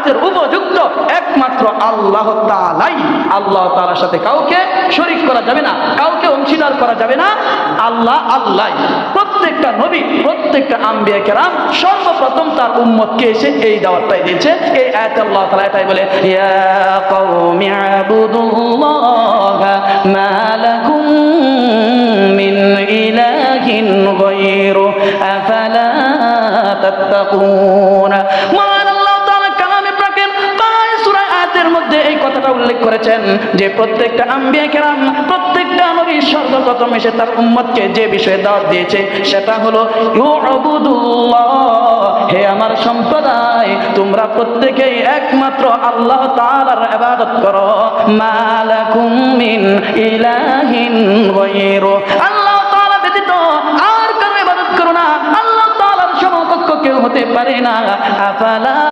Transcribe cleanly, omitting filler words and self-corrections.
ইবাদতের উপযুক্ত একমাত্র আল্লাহ তাআলাই। আল্লাহ তাআলার সাথে কাউকে শরীক করা যাবে না, কাউকে অংশীদার করা যাবে না। আল্লাহ আল্লাহ। প্রত্যেকটা নবী, প্রত্যেকটা আম্বিয়া কেরাম সর্বপ্রথম তার উম্মতকে এসে এই দাওয়াতটাই দিয়েছে। এই আয়াতে আল্লাহ তাআলা এটাই বলে, ইয়া কওমি আবুদুল্লাহা মা লাকুম মিন ইলাহিন গায়রু আফালা তাত্তাকুন। মহান আল্লাহ তাআলা কালামে পাকের সূরা আয়াতের মধ্যে এই কথাটা উল্লেখ করেছেন যে প্রত্যেকটা আম্বিয়া কেরাম, প্রত্যেকটা নবী সর্বপ্রথম এসে তার উম্মতকে যে বিষয়ে দাওয়াত দিয়েছে সেটা হলো ইউবুদুল্লাহ, হে আমার সম্প্রদায় তোমরা প্রত্যেকেই একমাত্র আল্লাহ তাআলার ইবাদত করো। মালাকুম মিন ইলাহিন গায়রু, আল্লাহ তাআলা ব্যতীত আর কারো ইবাদত করো না, আল্লাহ তাআলার সমকক্ষ কেউ হতে পারে না। আফালা